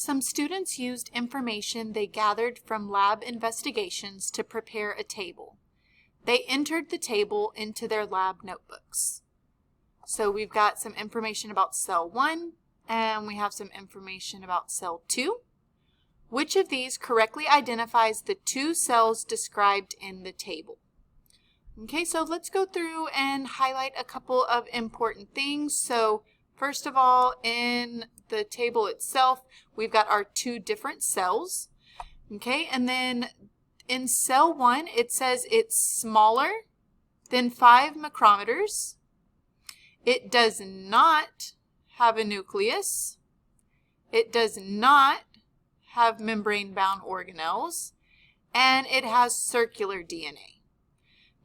Some students used information they gathered from lab investigations to prepare a table. They entered the table into their lab notebooks. So we've got some information about cell 1 and we have some information about cell 2. Which of these correctly identifies the two cells described in the table? Okay, so let's go through and highlight a couple of important things. So first of all, in the table itself, we've got our two different cells. Okay, and then in cell 1, it says it's smaller than 5 micrometers. It does not have a nucleus. It does not have membrane-bound organelles, and it has circular DNA.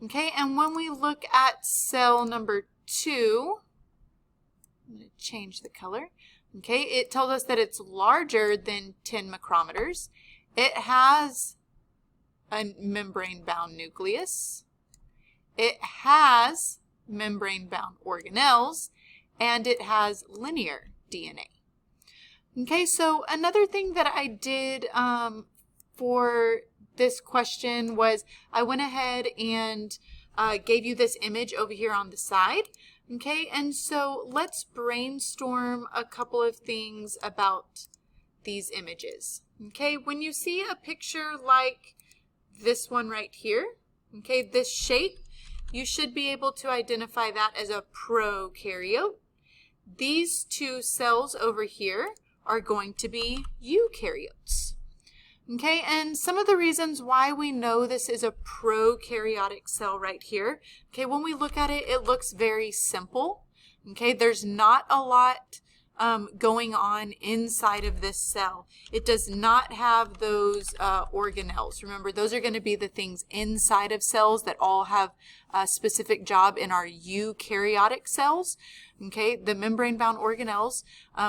Okay, and when we look at cell number 2, I'm going to change the color. Okay, it told us that it's larger than 10 micrometers. It has a membrane-bound nucleus. It has membrane-bound organelles, and it has linear DNA. Okay, so another thing that I did for this question was I went ahead and gave you this image over here on the side. Okay, and so let's brainstorm a couple of things about these images. Okay, when you see a picture like this one right here, okay, this shape, you should be able to identify that as a prokaryote. These two cells over here are going to be eukaryotes. Okay, and some of the reasons why we know this is a prokaryotic cell right here, okay, when we look at it, it looks very simple. Okay, there's not a lot going on inside of this cell. It does not have those organelles. Remember, those are going to be the things inside of cells that all have a specific job in our eukaryotic cells. Okay, the membrane-bound organelles,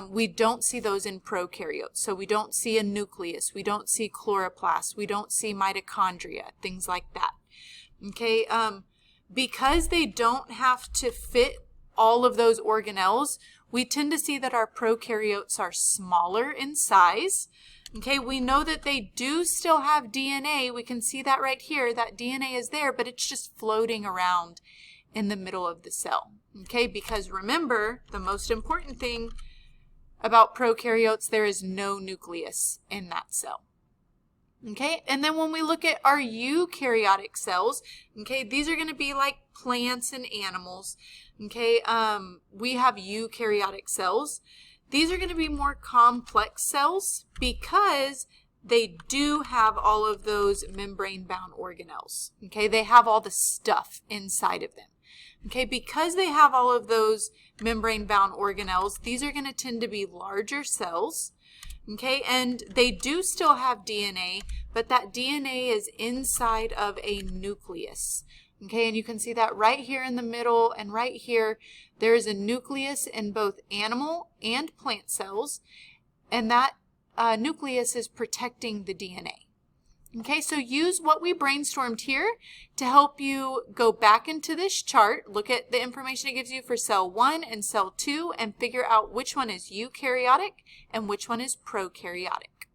we don't see those in prokaryotes. So we don't see a nucleus, we don't see chloroplasts, we don't see mitochondria, things like that. Okay, because they don't have to fit all of those organelles, we tend to see that our prokaryotes are smaller in size. Okay, we know that they do still have DNA. We can see that right here. That DNA is there, but it's just floating around in the middle of the cell. Okay, because remember, the most important thing about prokaryotes, there is no nucleus in that cell. Okay, and then when we look at our eukaryotic cells, okay, these are going to be like plants and animals. Okay, we have eukaryotic cells. These are going to be more complex cells because they do have all of those membrane-bound organelles. Okay, they have all the stuff inside of them. Okay, because they have all of those membrane-bound organelles, these are going to tend to be larger cells. Okay, and they do still have DNA, but that DNA is inside of a nucleus. Okay, and you can see that right here in the middle and right here, there is a nucleus in both animal and plant cells, and that nucleus is protecting the DNA. Okay, so use what we brainstormed here to help you go back into this chart, look at the information it gives you for cell 1 and cell 2, and figure out which one is eukaryotic and which one is prokaryotic.